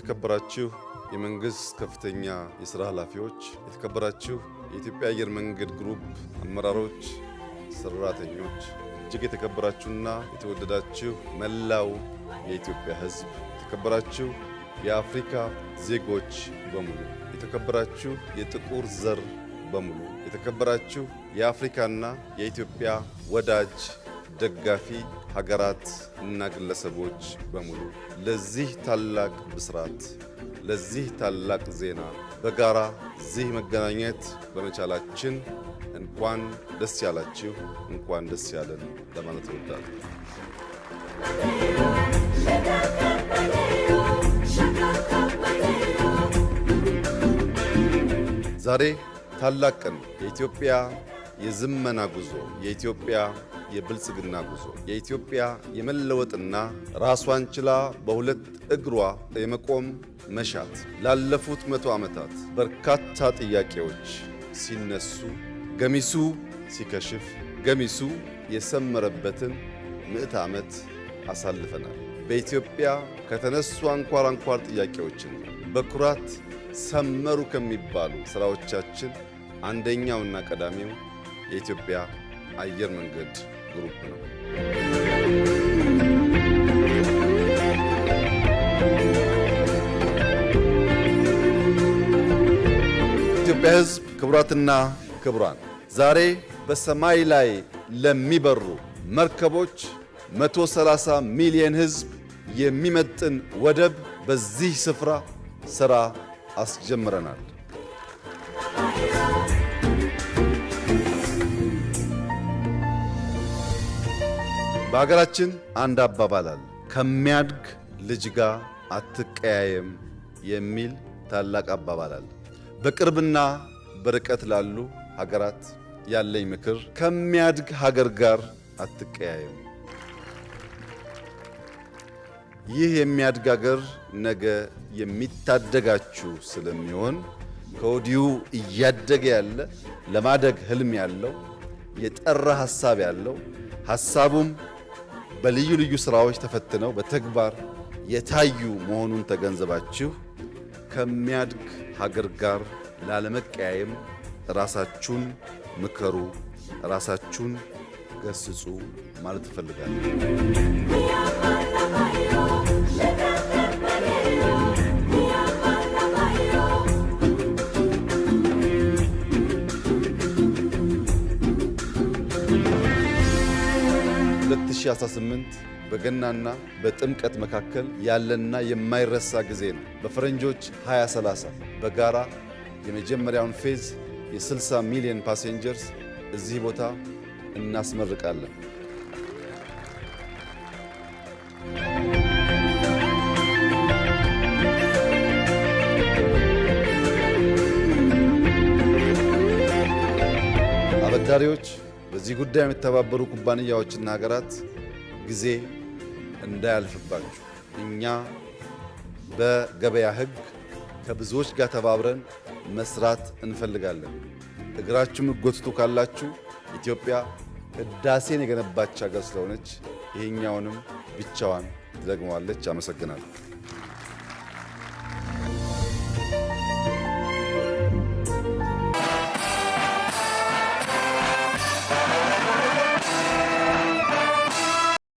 የተከበራችሁ የመንግስት ከፍተኛ የሥራ ኃላፊዎች፣ የተከበራችሁ የኢትዮጵያ አየር መንገድ ግሩፕ አመራሮች፣ ሰራተኞች፣ እጅግ የተከበራችሁና የተወደዳችሁ መላው የኢትዮጵያ ሕዝብ፣ የተከበራችሁ የአፍሪካ ዜጎች በሙሉ፣ የተከበራችሁ የጥቁር ዘር በሙሉ፣ የተከበራችሁ የአፍሪካና የኢትዮጵያ ወዳጅ ደጋፊ ሀገራት እና ግለሰቦች በሙሉ ለዚህ ታላቅ ብስራት፣ ለዚህ ታላቅ ዜና በጋራ እዚህ መገናኘት በመቻላችን እንኳን ደስ ያላችሁ፣ እንኳን ደስ ያለን ለማለት እወዳለሁ። ዛሬ ታላቅ ቀን፣ የኢትዮጵያ የዝመና ጉዞ፣ የኢትዮጵያ የብልጽግና ጉዞ፣ የኢትዮጵያ የመለወጥና ራሷን ችላ በሁለት እግሯ የመቆም መሻት። ላለፉት 100 ዓመታት በርካታ ጥያቄዎች ሲነሱ፣ ገሚሱ ሲከሽፍ፣ ገሚሱ የሰመረበትን 100 ዓመት አሳልፈናል። በኢትዮጵያ ከተነሱ አንኳር ጥያቄዎችን በኩራት ሰመሩ ከሚባሉ ስራዎቻችን አንደኛውና ቀዳሚው የኢትዮጵያ አየር መንገድ ግሩፕ ነው። ኢትዮጵያ ሕዝብ፣ ክቡራትና ክቡራን፣ ዛሬ በሰማይ ላይ ለሚበሩ መርከቦች 130 ሚሊዮን ሕዝብ የሚመጥን ወደብ በዚህ ስፍራ ሥራ አስጀምረናል። በሀገራችን አንድ አባባል አለ፣ ከሚያድግ ልጅ ጋር አትቀያየም የሚል ታላቅ አባባል አለ። በቅርብና በርቀት ላሉ ሀገራት ያለኝ ምክር ከሚያድግ ሀገር ጋር አትቀያየም። ይህ የሚያድግ ሀገር ነገ የሚታደጋችሁ ስለሚሆን ከወዲሁ እያደገ ያለ ለማደግ ህልም ያለው የጠራ ሐሳብ ያለው ሐሳቡም በልዩ ልዩ ስራዎች ተፈትነው በተግባር የታዩ መሆኑን ተገንዘባችሁ ከሚያድግ ሀገር ጋር ላለመቀያየም ራሳችሁን ምከሩ፣ ራሳችሁን ገስጹ ማለት እፈልጋለሁ። የ2018 በገናና በጥምቀት መካከል ያለና የማይረሳ ጊዜ ነው። በፈረንጆች 2030 በጋራ የመጀመሪያውን ፌዝ የ60 ሚሊዮን ፓሴንጀርስ እዚህ ቦታ እናስመርቃለን። አበዳሪዎች፣ በዚህ ጉዳይ የሚተባበሩ ኩባንያዎችና ሀገራት ጊዜ እንዳያልፍባችሁ እኛ በገበያ ሕግ ከብዙዎች ጋር ተባብረን መስራት እንፈልጋለን። እግራችሁ ምትጎትቱ ካላችሁ ኢትዮጵያ ህዳሴን የገነባች ሀገር ስለሆነች ይሄኛውንም ብቻዋን ትደግመዋለች። አመሰግናለሁ።